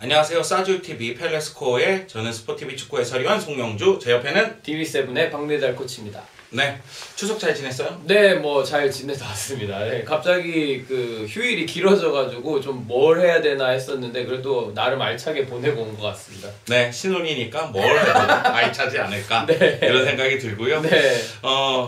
안녕하세요. 싸주TV 펠레스코어의 저는 스포티비 축구 해설위원 송영주, 제 옆에는 DB7의 박내달 코치입니다. 네, 추석 잘 지냈어요? 네, 뭐 잘 지내다 왔습니다. 네, 갑자기 그 휴일이 길어져가지고 좀 뭘 해야 되나 했었는데 그래도 나름 알차게 보내고 온 것 같습니다. 네, 신혼이니까 뭘 해도 알차지 않을까 네. 이런 생각이 들고요. 네.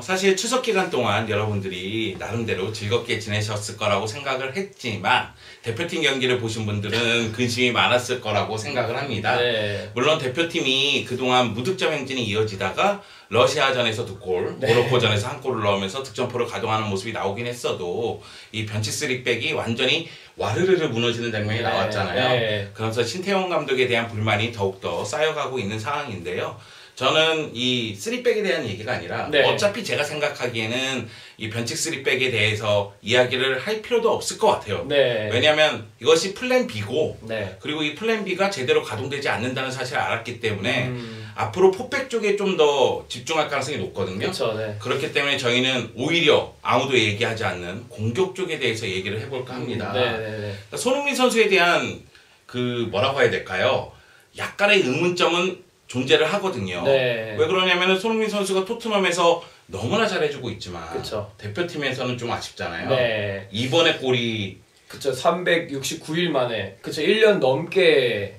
사실 추석 기간 동안 여러분들이 나름대로 즐겁게 지내셨을 거라고 생각을 했지만 대표팀 경기를 보신 분들은 근심이 많았을 거라고 생각을 합니다. 네. 물론 대표팀이 그동안 무득점 행진이 이어지다가 러시아전에서 2골, 네. 모로코전에서 1골을 넣으면서 득점포를 가동하는 모습이 나오긴 했어도 이 변치 3백이 완전히 와르르르 무너지는 장면이 네. 나왔잖아요. 네. 그러면서 신태용 감독에 대한 불만이 더욱더 쌓여가고 있는 상황인데요. 저는 이 3백에 대한 얘기가 아니라 네. 어차피 제가 생각하기에는 이 변칙 3백에 대해서 이야기를 할 필요도 없을 것 같아요. 네. 왜냐하면 이것이 플랜 B고 네. 그리고 이 플랜 B가 제대로 가동되지 않는다는 사실을 알았기 때문에 앞으로 포백 쪽에 좀 더 집중할 가능성이 높거든요. 그렇죠. 네. 그렇기 때문에 저희는 오히려 아무도 얘기하지 않는 공격 쪽에 대해서 얘기를 해볼까 합니다. 네. 그러니까 손흥민 선수에 대한 그 뭐라고 해야 될까요? 약간의 의문점은 존재를 하거든요. 네. 왜 그러냐면은 손흥민 선수가 토트넘에서 너무나 잘해주고 있지만 그쵸. 대표팀에서는 좀 아쉽잖아요. 네. 이번에 골이 그쵸. 369일 만에 그쵸. 1년 넘게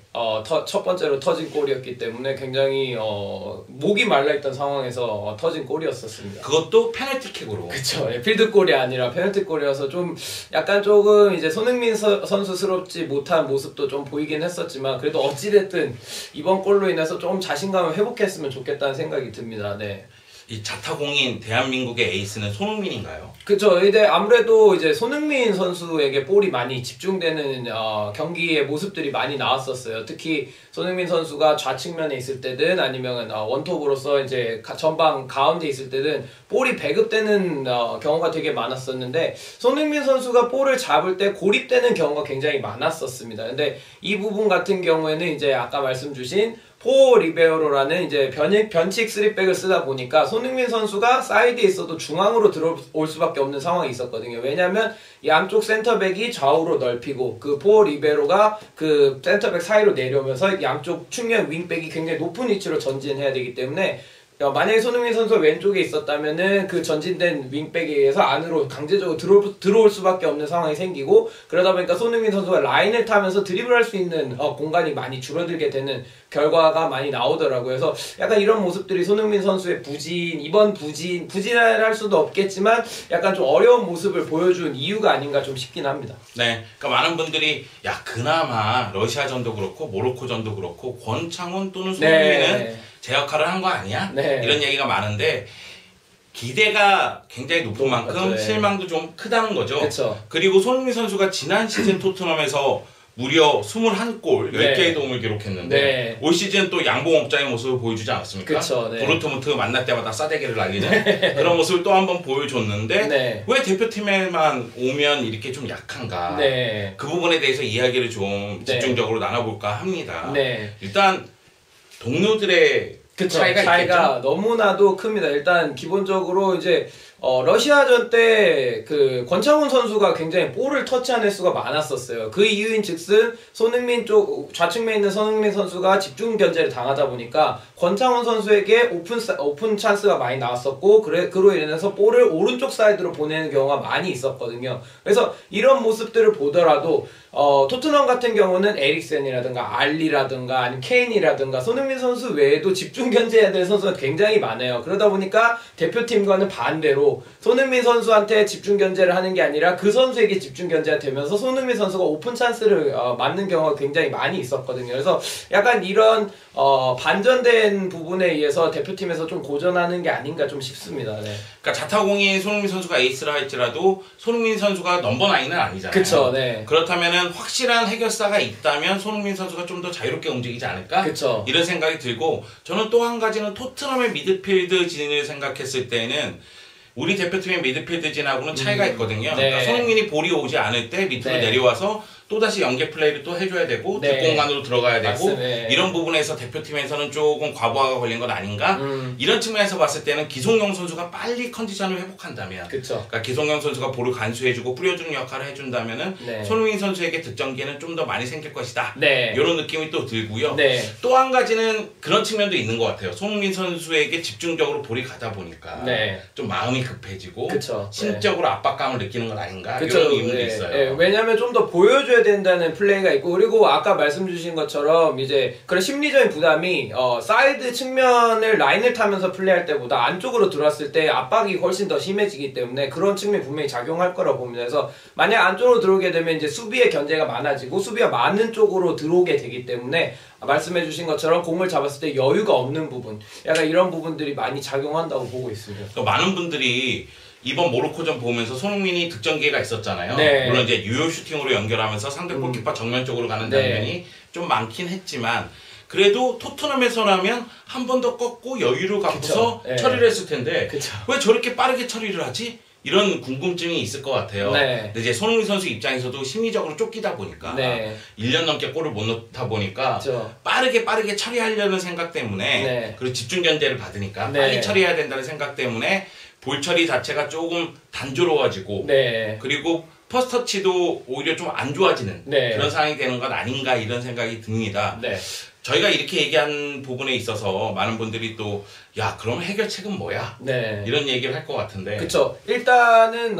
첫 번째로 터진 골이었기 때문에 굉장히 목이 말라있던 상황에서 터진 골이었었습니다. 그것도 페널티킥으로. 그쵸. 필드골이 아니라 페널티골이어서 좀 약간 조금 이제 손흥민 선수스럽지 못한 모습도 좀 보이긴 했었지만 그래도 어찌됐든 이번 골로 인해서 좀 자신감을 회복했으면 좋겠다는 생각이 듭니다. 네. 이 자타공인 대한민국의 에이스는 손흥민인가요? 그쵸. 근데 아무래도 이제 손흥민 선수에게 볼이 많이 집중되는 경기의 모습들이 많이 나왔었어요. 특히 손흥민 선수가 좌측면에 있을 때든 아니면 원톱으로서 이제 전방 가운데 있을 때든 볼이 배급되는 경우가 되게 많았었는데 손흥민 선수가 볼을 잡을 때 고립되는 경우가 굉장히 많았었습니다. 근데 이 부분 같은 경우에는 이제 아까 말씀 주신 포 리베로라는 이제 변칙 3백을 쓰다 보니까 손흥민 선수가 사이드에 있어도 중앙으로 들어올 수밖에 없는 상황이 있었거든요. 왜냐하면 이 안쪽 센터백이 좌우로 넓히고 그 포 리베로가 그 센터백 사이로 내려오면서 양쪽 측면 윙백이 굉장히 높은 위치로 전진해야 되기 때문에 만약에 손흥민 선수가 왼쪽에 있었다면은 그 전진된 윙백에 의해서 안으로 강제적으로 들어올 수밖에 없는 상황이 생기고 그러다 보니까 손흥민 선수가 라인을 타면서 드리블할 수 있는 공간이 많이 줄어들게 되는 결과가 많이 나오더라고요. 그래서 약간 이런 모습들이 손흥민 선수의 부진할 수도 없겠지만 약간 좀 어려운 모습을 보여준 이유가 아닌가 좀 싶긴 합니다. 네, 그러니까 많은 분들이 야 그나마 러시아전도 그렇고 모로코전도 그렇고 권창훈 또는 손흥민은 네. 제 역할을 한 거 아니야? 네. 이런 얘기가 많은데 기대가 굉장히 높은 만큼 네. 실망도 좀 크다는 거죠. 그쵸. 그리고 손흥민 선수가 지난 시즌 토트넘에서 무려 21골, 10개의 네. 도움을 기록했는데 네. 올 시즌 또 양봉업장의 모습을 보여주지 않았습니까? 그쵸, 네. 도르트문트 만날 때마다 싸대기를 날리는 그런 모습을 또 한 번 보여줬는데 네. 왜 대표팀에만 오면 이렇게 좀 약한가? 네. 그 부분에 대해서 이야기를 좀 네. 집중적으로 나눠볼까 합니다. 네. 일단 동료들의 그쵸. 차이가 있겠죠? 너무나도 큽니다. 일단 기본적으로 이제 러시아전 때 그 권창훈 선수가 굉장히 볼을 터치하는 수가 많았었어요. 그 이유인즉슨 손흥민 쪽 좌측면에 있는 손흥민 선수가 집중 견제를 당하다 보니까 권창훈 선수에게 오픈 찬스가 많이 나왔었고 그로 인해서 볼을 오른쪽 사이드로 보내는 경우가 많이 있었거든요. 그래서 이런 모습들을 보더라도 토트넘 같은 경우는 에릭센이라든가 알리라든가 아니면 케인이라든가 손흥민 선수 외에도 집중 견제해야 될 선수가 굉장히 많아요. 그러다 보니까 대표팀과는 반대로 손흥민 선수한테 집중 견제를 하는 게 아니라 그 선수에게 집중 견제가 되면서 손흥민 선수가 오픈 찬스를 맞는 경우가 굉장히 많이 있었거든요. 그래서 약간 이런 반전된 부분에 의해서 대표팀에서 좀 고전하는 게 아닌가 좀 싶습니다. 네. 그러니까 자타공인 손흥민 선수가 에이스라 할지라도 손흥민 선수가 넘버 9은 아니잖아요. 그쵸, 네. 그렇다면은 확실한 해결사가 있다면 손흥민 선수가 좀 더 자유롭게 움직이지 않을까? 그쵸. 이런 생각이 들고 저는 또 한 가지는 토트넘의 미드필드 진을 생각했을 때는 우리 대표팀의 미드필드 진하고는 차이가 있거든요. 네. 그러니까 손흥민이 볼이 오지 않을 때 밑으로 네. 내려와서 또다시 연계 플레이를 또 해줘야 되고 네. 뒷공간으로 들어가야 되고 맞습니다. 이런 부분에서 대표팀에서는 조금 과부하가 걸린 건 아닌가? 이런 측면에서 봤을 때는 기성용 선수가 빨리 컨디션을 회복한다면 그쵸. 그러니까 기성용 선수가 볼을 간수해주고 뿌려주는 역할을 해준다면은 네. 손흥민 선수에게 득점기는 좀 더 많이 생길 것이다. 네. 이런 느낌이 또 들고요. 네. 또 한 가지는 그런 측면도 있는 것 같아요. 손흥민 선수에게 집중적으로 볼이 가다 보니까 네. 좀 마음이 급해지고 그쵸. 심적으로 압박감을 느끼는 건 아닌가 그쵸. 이런 의문도 네. 있어요. 네. 왜냐하면 좀 더 보여줘야 된다는 플레이가 있고 그리고 아까 말씀 주신 것처럼 이제 그런 심리적인 부담이 사이드 측면을 라인을 타면서 플레이할 때보다 안쪽으로 들어왔을 때 압박이 훨씬 더 심해지기 때문에 그런 측면이 분명히 작용할 거라고 봅니다. 그래서 만약 안쪽으로 들어오게 되면 이제 수비의 견제가 많아지고 수비가 많은 쪽으로 들어오게 되기 때문에 말씀해주신 것처럼 공을 잡았을 때 여유가 없는 부분, 약간 이런 부분들이 많이 작용한다고 보고 있습니다. 많은 분들이 이번 모로코전 보면서 손흥민이 득점 기회가 있었잖아요. 네. 물론 이제 유효 슈팅으로 연결하면서 상대 골키퍼 정면 쪽으로 가는 장면이 좀 많긴 했지만 그래도 토트넘에서라면 한 번 더 꺾고 여유를 갖고서 그쵸. 네. 처리를 했을 텐데 그쵸. 왜 저렇게 빠르게 처리를 하지? 이런 궁금증이 있을 것 같아요. 네. 근데 이제 손흥민 선수 입장에서도 심리적으로 쫓기다 보니까 네. 1년 넘게 골을 못 넣다 보니까 그쵸. 빠르게 처리하려는 생각 때문에 네. 그리고 집중 견제를 받으니까 네. 빨리 처리해야 된다는 생각 때문에 볼 처리 자체가 조금 단조로워지고 네. 그리고 퍼스트 터치도 오히려 좀 안 좋아지는 네. 그런 상황이 되는 건 아닌가 이런 생각이 듭니다. 네. 저희가 이렇게 얘기한 부분에 있어서 많은 분들이 또 야 그럼 해결책은 뭐야? 네. 이런 얘기를 할 것 같은데 그쵸. 일단은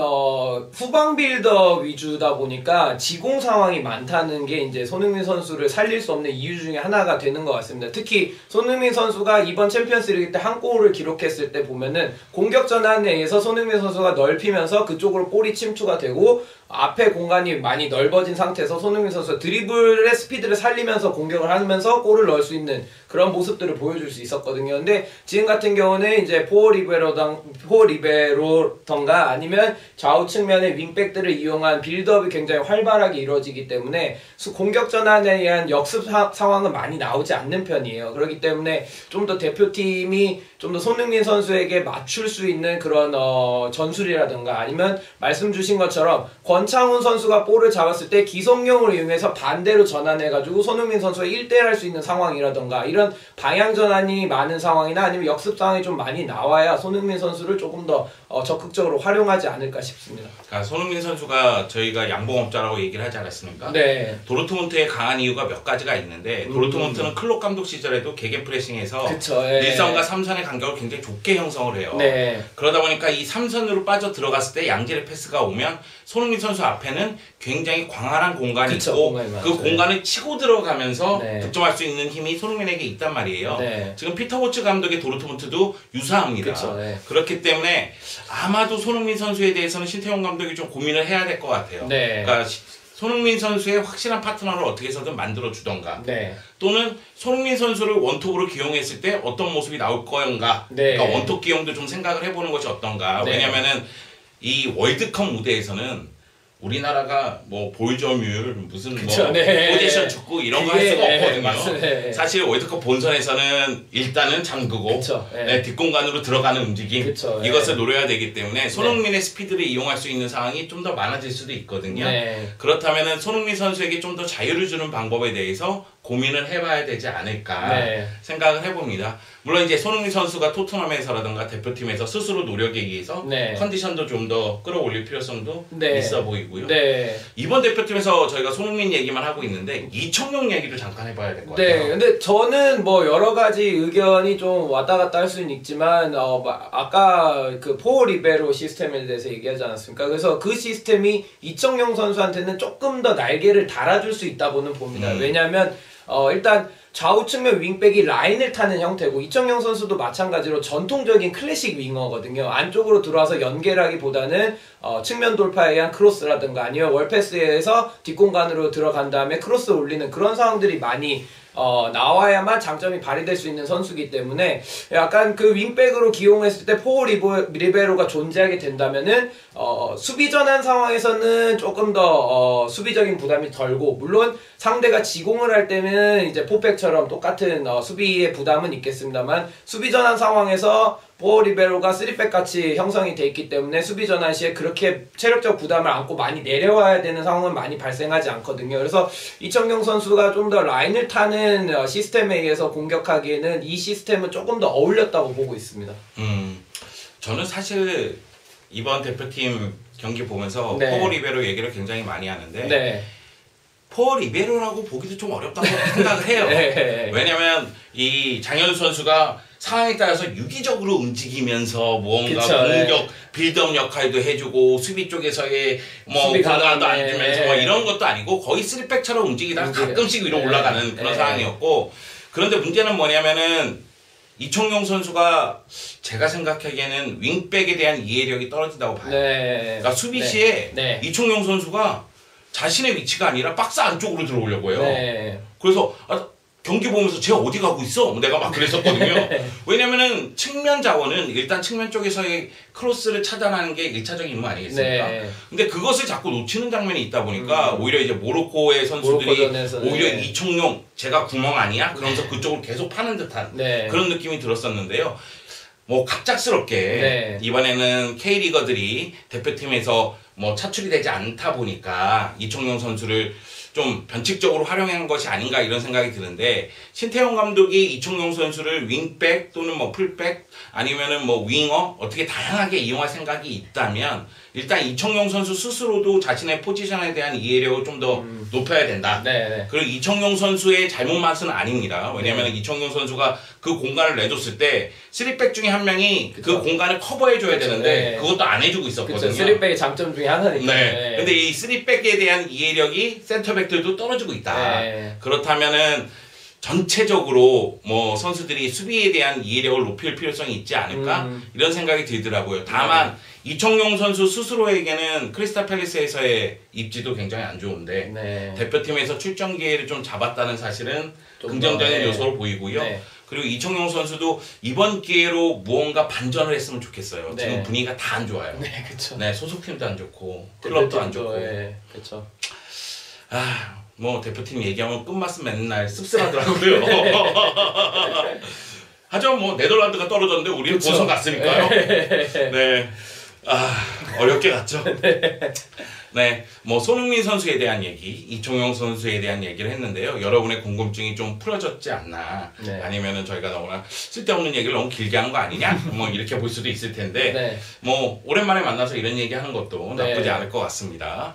후방 빌더 위주다 보니까 지공 상황이 많다는 게 이제 손흥민 선수를 살릴 수 없는 이유 중에 하나가 되는 것 같습니다. 특히 손흥민 선수가 이번 챔피언스리그 때 한 골을 기록했을 때 보면은 공격 전환에 의해서 손흥민 선수가 넓히면서 그쪽으로 볼이 침투가 되고 앞에 공간이 많이 넓어진 상태에서 손흥민 선수가 드리블의 스피드를 살리면서 공격을 하면서 골을 넣을 수 있는 그런 모습들을 보여줄 수 있었거든요. 근데 지금 같은 경우는 이제 포 리베로던가 아니면 좌우 측면의 윙백들을 이용한 빌드업이 굉장히 활발하게 이루어지기 때문에 공격 전환에 의한 역습 상황은 많이 나오지 않는 편이에요. 그렇기 때문에 좀 더 대표팀이 좀 더 손흥민 선수에게 맞출 수 있는 그런 전술이라든가 아니면 말씀 주신 것처럼 권창훈 선수가 볼을 잡았을 때 기성용을 이용해서 반대로 전환해가지고 손흥민 선수가 1대1 할 수 있는 상황이라든가 이런 방향 전환이 많은 상황이나 아니면 역습 상황이 좀 많이 나와야 손흥민 선수를 조금 더 적극적으로 활용하지 않을까 싶습니다. 그러니까 손흥민 선수가 저희가 양봉업자라고 얘기를 하지 않았습니까? 네. 도르트문트에 강한 이유가 몇 가지가 있는데 도르트문트는 클롭 감독 시절에도 개개 프레싱에서 그쵸, 예. 1선과 3선의 간격을 굉장히 좁게 형성을 해요. 네. 그러다 보니까 이 3선으로 빠져 들어갔을 때 양질의 패스가 오면 손흥민 선수 앞에는 굉장히 광활한 공간이 그쵸, 있고 공간이 그 많죠. 공간을 치고 들어가면서 네. 득점할 수 있는 힘이 손흥민에게 있단 말이에요. 네. 지금 피터 보츠 감독의 도르트문트도 유사합니다. 그쵸, 네. 그렇기 때문에 아마도 손흥민 선수에 대해서는 신태용 감독이 좀 고민을 해야 될 것 같아요. 네. 그러니까 손흥민 선수의 확실한 파트너를 어떻게 해서든 만들어 주던가 네. 또는 손흥민 선수를 원톱으로 기용했을 때 어떤 모습이 나올 건가 네. 그러니까 원톱 기용도 좀 생각을 해보는 것이 어떤가. 네. 왜냐면은 이 월드컵 무대에서는 우리나라가 뭐 볼 점유율 무슨 그쵸, 뭐 네. 포지션 축구 이런 거 할 수가 없거든요. 맞습니다. 사실 월드컵 본선에서는 일단은 잠그고 그쵸, 네. 네, 뒷공간으로 들어가는 움직임 그쵸, 네. 이것을 노려야 되기 때문에 손흥민의 스피드를 이용할 수 있는 상황이 좀 더 많아질 수도 있거든요. 네. 그렇다면은 손흥민 선수에게 좀 더 자유를 주는 방법에 대해서 고민을 해봐야 되지 않을까 네. 생각을 해봅니다. 물론 이제 손흥민 선수가 토트넘에서라든가 대표팀에서 스스로 노력에 의해서 네. 컨디션도 좀 더 끌어올릴 필요성도 네. 있어 보이고요. 네. 이번 대표팀에서 저희가 손흥민 얘기만 하고 있는데 이청용 얘기를 잠깐 해봐야 될 것 네, 같아요. 근데 저는 뭐 여러 가지 의견이 좀 왔다 갔다 할 수는 있지만 아까 그 포 리베로 시스템에 대해서 얘기하지 않았습니까? 그래서 그 시스템이 이청용 선수한테는 조금 더 날개를 달아줄 수 있다고는 봅니다. 왜냐하면 일단 좌우 측면 윙백이 라인을 타는 형태고 이청용 선수도 마찬가지로 전통적인 클래식 윙어거든요. 안쪽으로 들어와서 연계라기보다는 측면 돌파에 의한 크로스라든가 아니면 월패스에서 뒷공간으로 들어간 다음에 크로스 올리는 그런 상황들이 많이 나와야만 장점이 발휘될 수 있는 선수이기 때문에 약간 그 윙백으로 기용했을 때 포 리베로가 존재하게 된다면은 수비 전환 상황에서는 조금 더 수비적인 부담이 덜고 물론 상대가 지공을 할 때는 이제 포백처럼 똑같은 수비의 부담은 있겠습니다만 수비 전환 상황에서 포 리베로가 3백 같이 형성이 돼 있기 때문에 수비 전환 시에 그렇게 체력적 부담을 안고 많이 내려와야 되는 상황은 많이 발생하지 않거든요. 그래서 이청용 선수가 좀 더 라인을 타는 시스템에 의해서 공격하기에는 이 시스템은 조금 더 어울렸다고 보고 있습니다. 저는 사실 이번 대표팀 경기 보면서 네. 포 리베로 얘기를 굉장히 많이 하는데 네. 포 리베로라고 보기도 좀 어렵다고 생각을 해요. 네. 왜냐면 이 장현우 선수가 상황에 따라서 유기적으로 움직이면서 무언가 그쵸, 공격 빌드업 역할도 해주고 수비 쪽에서의 뭐 수비 공간도 강함에, 안 주면서 뭐 이런 것도 아니고 거의 3백처럼 움직이다가 가끔씩 위로 올라가는 그런 상황이었고, 그런데 문제는 뭐냐면은 이청용 선수가 제가 생각하기에는 윙백에 대한 이해력이 떨어진다고 봐요. 그러니까 수비 시에 이청용 선수가 자신의 위치가 아니라 박스 안쪽으로 들어오려고 해요. 그래서 경기 보면서 쟤 어디 가고 있어? 내가 막 그랬었거든요. 왜냐면은 측면 자원은 일단 측면 쪽에서의 크로스를 차단하는 게 1차적인 임무 아니겠습니까? 근데 그것을 자꾸 놓치는 장면이 있다 보니까 오히려 이제 모로코의 선수들이 오히려 이청용 제가 구멍 아니야? 그러면서 그쪽으로 계속 파는 듯한 그런 느낌이 들었었는데요. 뭐 갑작스럽게 이번에는 K리거들이 대표팀에서 뭐 차출이 되지 않다 보니까 이청용 선수를 좀 변칙적으로 활용한 것이 아닌가 이런 생각이 드는데, 신태용 감독이 이청용 선수를 윙백 또는 뭐 풀백 아니면은 뭐 윙어 어떻게 다양하게 이용할 생각이 있다면 일단 이청용 선수 스스로도 자신의 포지션에 대한 이해력을 좀 더 높여야 된다. 그리고 이청용 선수의 잘못만은 아닙니다. 왜냐면 이청용 선수가 그 공간을 내줬을 때 3백 중에 한 명이 그 공간을 커버해줘야 되는데 그것도 안 해주고 있었거든요. 3백의 장점 중에 하나니까. 근데 이 3백에 대한 이해력이 센터백들도 떨어지고 있다. 그렇다면은 전체적으로 뭐 선수들이 수비에 대한 이해력을 높일 필요성이 있지 않을까 이런 생각이 들더라고요. 다만 이청용 선수 스스로에게는 크리스탈 팰리스에서의 입지도 굉장히 안 좋은데 대표팀에서 출전 기회를 좀 잡았다는 사실은 긍정적인 요소로 보이고요. 그리고 이청용 선수도 이번 기회로 무언가 반전을 했으면 좋겠어요. 지금 분위기가 다 안 좋아요. 소속팀도 안 좋고 클럽도 안 좋고. 뭐 대표팀 얘기하면 끝맛은 맨날 씁쓸하더라고요. 하지만 뭐 네덜란드가 떨어졌는데 우리는 본선 갔으니까요. 어렵게 갔죠. 뭐 손흥민 선수에 대한 얘기, 이청용 선수에 대한 얘기를 했는데요. 여러분의 궁금증이 좀 풀어졌지 않나, 아니면은 저희가 너무나 쓸데없는 얘기를 너무 길게 한 거 아니냐, 뭐 이렇게 볼 수도 있을 텐데, 뭐 오랜만에 만나서 이런 얘기 하는 것도 나쁘지 않을 것 같습니다.